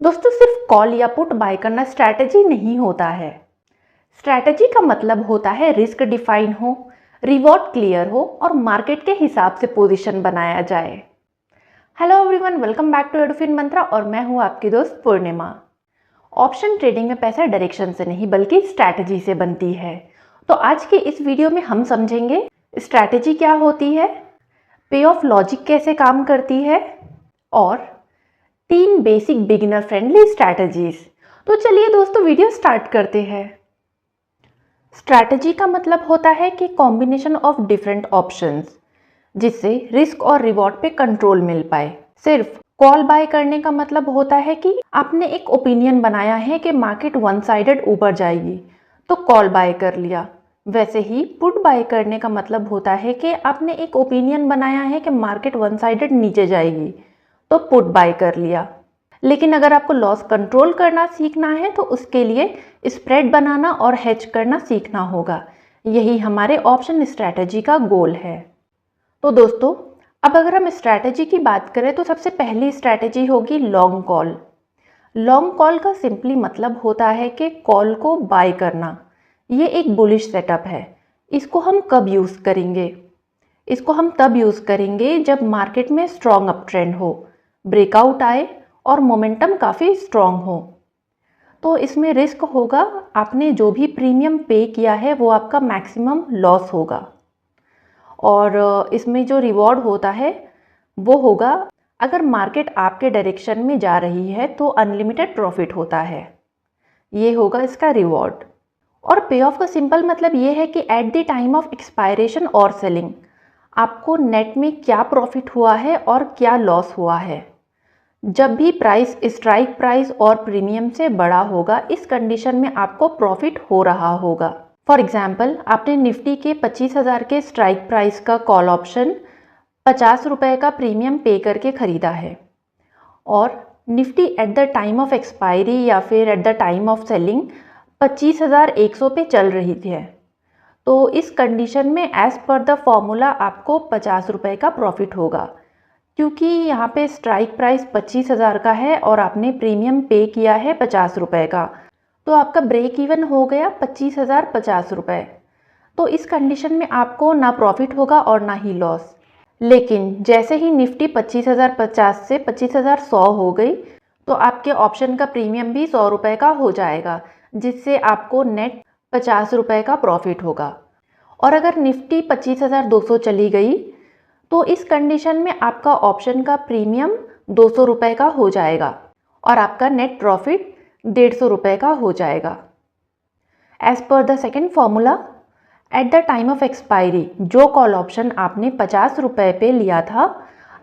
दोस्तों, सिर्फ कॉल या पुट बाय करना स्ट्रैटेजी नहीं होता है। स्ट्रैटेजी का मतलब होता है रिस्क डिफाइन हो, रिवॉर्ड क्लियर हो और मार्केट के हिसाब से पोजीशन बनाया जाए। Hello everyone, welcome back to Edufin Mantra और मैं हूं आपकी दोस्त पूर्णिमा। ऑप्शन ट्रेडिंग में पैसा डायरेक्शन से नहीं बल्कि स्ट्रैटेजी से बनती है। तो आज के इस वीडियो में हम समझेंगे स्ट्रैटेजी क्या होती है, पे ऑफ लॉजिक कैसे काम करती है और 3 बेसिक बिगिनर फ्रेंडली स्ट्रैटेजीज। तो चलिए दोस्तों, वीडियो स्टार्ट करते हैं। स्ट्रैटेजी का मतलब होता है कि कॉम्बिनेशन ऑफ डिफरेंट ऑप्शंस जिससे रिस्क और रिवॉर्ड पे कंट्रोल मिल पाए। सिर्फ कॉल बाय करने का मतलब होता है कि आपने एक ओपिनियन बनाया है कि मार्केट वन साइडेड ऊपर जाएगी तो कॉल बाय कर लिया। वैसे ही पुट बाय करने का मतलब होता है कि आपने एक ओपिनियन बनाया है कि मार्केट वन साइडेड नीचे जाएगी तो पुट बाय कर लिया। लेकिन अगर आपको लॉस कंट्रोल करना सीखना है तो उसके लिए स्प्रेड बनाना और हेज करना सीखना होगा। यही हमारे ऑप्शन स्ट्रैटेजी का गोल है। तो दोस्तों, अब अगर हम स्ट्रैटेजी की बात करें तो सबसे पहली स्ट्रैटेजी होगी लॉन्ग कॉल। लॉन्ग कॉल का सिंपली मतलब होता है कि कॉल को बाय करना। ये एक बुलिश सेटअप है। इसको हम कब यूज़ करेंगे? इसको हम तब यूज़ करेंगे जब मार्केट में स्ट्रॉन्ग अप ट्रेंड हो, ब्रेकआउट आए और मोमेंटम काफ़ी स्ट्रॉन्ग हो। तो इसमें रिस्क होगा, आपने जो भी प्रीमियम पे किया है वो आपका मैक्सिमम लॉस होगा। और इसमें जो रिवॉर्ड होता है वो होगा, अगर मार्केट आपके डायरेक्शन में जा रही है तो अनलिमिटेड प्रॉफिट होता है। ये होगा इसका रिवॉर्ड। और पे ऑफ का सिंपल मतलब ये है कि eight the time of expiration और सेलिंग आपको नेट में क्या प्रॉफिट हुआ है और क्या लॉस हुआ है। जब भी प्राइस स्ट्राइक प्राइस और प्रीमियम से बड़ा होगा, इस कंडीशन में आपको प्रॉफिट हो रहा होगा। फॉर एग्जाम्पल, आपने निफ्टी के 25,000 के स्ट्राइक प्राइस का कॉल ऑप्शन 50 रुपये का प्रीमियम पे करके ख़रीदा है और Nifty eight the time of expiry या फिर eight the time of selling 25,100 पे चल रही थी। तो इस कंडीशन में एज पर द फॉर्मूला आपको 50 रुपये का प्रॉफिट होगा, क्योंकि यहाँ पे स्ट्राइक प्राइस 25,000 का है और आपने प्रीमियम पे किया है 50 रुपये का, तो आपका ब्रेक इवन हो गया 25,050 रुपये। तो इस कंडीशन में आपको ना प्रॉफिट होगा और ना ही लॉस। लेकिन जैसे ही निफ्टी 25,050 से 25,100 हो गई तो आपके ऑप्शन का प्रीमियम भी 100 रुपये का हो जाएगा, जिससे आपको नेट 50 रुपये का प्रॉफिट होगा। और अगर निफ्टी 25,200 चली गई तो इस कंडीशन में आपका ऑप्शन का प्रीमियम 200 रुपये का हो जाएगा और आपका नेट प्रॉफिट 150 रुपये का हो जाएगा। एज पर the second formula, at the time of expiry जो कॉल ऑप्शन आपने 50 रुपये पे लिया था,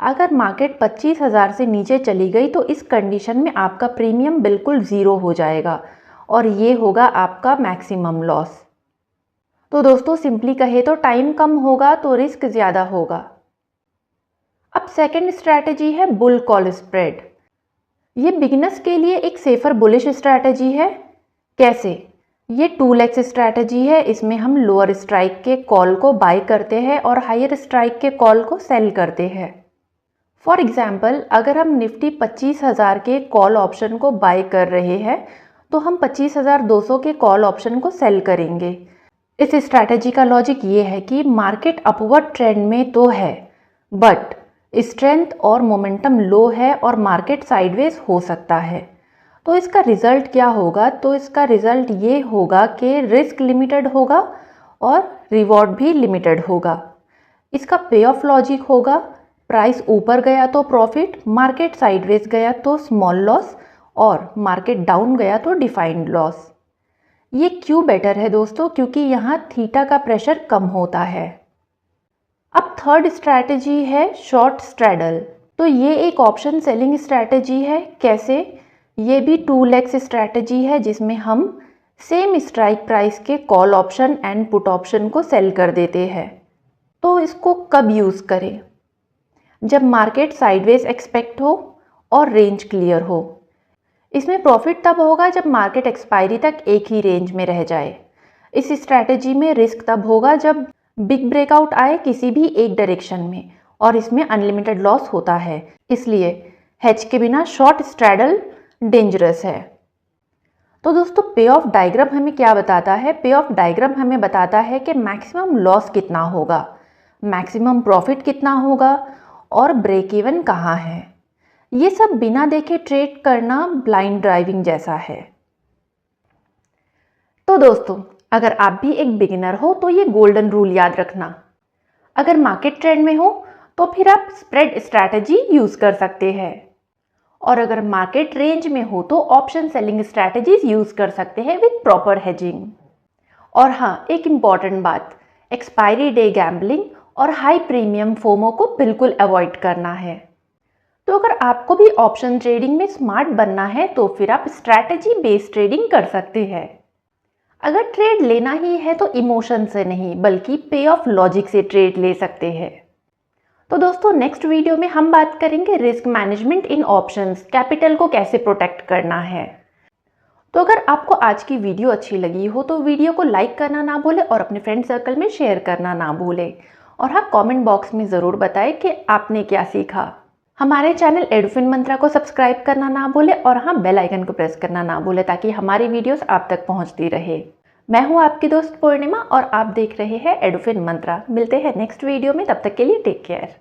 अगर मार्केट 25,000 से नीचे चली गई तो इस कंडीशन में आपका प्रीमियम बिल्कुल ज़ीरो हो जाएगा और ये होगा आपका मैक्सिमम लॉस। तो दोस्तों, सिंपली कहे तो टाइम कम होगा तो रिस्क ज़्यादा होगा। अब सेकेंड स्ट्रैटेजी है बुल कॉल स्प्रेड। ये बिगिनर्स के लिए एक सेफर बुलिश स्ट्रैटेजी है। कैसे? ये 2x स्ट्रैटेजी है। इसमें हम लोअर स्ट्राइक के कॉल को बाय करते हैं और हायर स्ट्राइक के कॉल को सेल करते हैं। फॉर एग्जाम्पल, अगर हम निफ्टी 25,000 के कॉल ऑप्शन को बाय कर रहे हैं तो हम 25,200 के कॉल ऑप्शन को सेल करेंगे। इस स्ट्रैटेजी का लॉजिक ये है कि मार्केट अपवर्ड ट्रेंड में तो है, बट स्ट्रेंथ और मोमेंटम लो है और मार्केट साइडवेज हो सकता है। तो इसका रिजल्ट क्या होगा? तो इसका रिजल्ट ये होगा कि रिस्क लिमिटेड होगा और रिवॉर्ड भी लिमिटेड होगा। इसका पे ऑफ लॉजिक होगा, प्राइस ऊपर गया तो प्रॉफिट, मार्केट साइडवेज गया तो स्मॉल लॉस और मार्केट डाउन गया तो डिफाइंड लॉस। ये क्यों बेटर है दोस्तों? क्योंकि यहाँ थीटा का प्रेशर कम होता है। अब थर्ड स्ट्रैटेजी है शॉर्ट स्ट्रैडल। तो ये एक ऑप्शन सेलिंग स्ट्रैटेजी है। कैसे? ये भी 2x स्ट्रैटेजी है जिसमें हम सेम स्ट्राइक प्राइस के call option and put option को सेल कर देते हैं। तो इसको कब यूज़ करें? जब मार्केट साइडवेज एक्सपेक्ट हो और रेंज क्लियर हो। इसमें प्रॉफिट तब होगा जब मार्केट एक्सपायरी तक एक ही रेंज में रह जाए। इस स्ट्रैटेजी में रिस्क तब होगा जब बिग ब्रेकआउट आए किसी भी एक डायरेक्शन में और इसमें अनलिमिटेड लॉस होता है। इसलिए हेज के बिना शॉर्ट स्ट्रैडल डेंजरस है। तो दोस्तों पे ऑफ डायग्राम हमें क्या बताता है? पे ऑफ डायग्राम हमें बताता है कि मैक्सिमम लॉस कितना होगा, मैक्सिमम प्रॉफिट कितना होगा और ब्रेक इवन कहाँ है। ये सब बिना देखे ट्रेड करना ब्लाइंड ड्राइविंग जैसा है। तो दोस्तों अगर आप भी एक बिगिनर हो तो ये गोल्डन रूल याद रखना। अगर मार्केट ट्रेंड में हो तो फिर आप स्प्रेड स्ट्रैटेजी यूज कर सकते हैं, और अगर मार्केट रेंज में हो तो ऑप्शन सेलिंग स्ट्रैटेजीज यूज कर सकते हैं विद प्रॉपर हेजिंग। और हाँ, एक इम्पॉर्टेंट बात, एक्सपायरी डे गैम्बलिंग और हाई प्रीमियम फोमो को बिल्कुल अवॉइड करना है। तो अगर आपको भी ऑप्शन ट्रेडिंग में स्मार्ट बनना है तो फिर आप स्ट्रैटेजी बेस्ड ट्रेडिंग कर सकते हैं। अगर ट्रेड लेना ही है तो इमोशन से नहीं बल्कि पे ऑफ लॉजिक से ट्रेड ले सकते हैं। तो दोस्तों नेक्स्ट वीडियो में हम बात करेंगे रिस्क मैनेजमेंट इन ऑप्शंस, कैपिटल को कैसे प्रोटेक्ट करना है। तो अगर आपको आज की वीडियो अच्छी लगी हो तो वीडियो को लाइक करना ना भूले और अपने फ्रेंड सर्कल में शेयर करना ना भूले। और हाँ, कमेंट बॉक्स में ज़रूर बताएं कि आपने क्या सीखा। हमारे चैनल एडुफिन मंत्रा को सब्सक्राइब करना ना भूले और हाँ, बेल आइकन को प्रेस करना ना भूले ताकि हमारी वीडियोस आप तक पहुंचती रहे। मैं हूं आपकी दोस्त पूर्णिमा और आप देख रहे हैं एडुफिन मंत्रा। मिलते हैं नेक्स्ट वीडियो में, तब तक के लिए टेक केयर।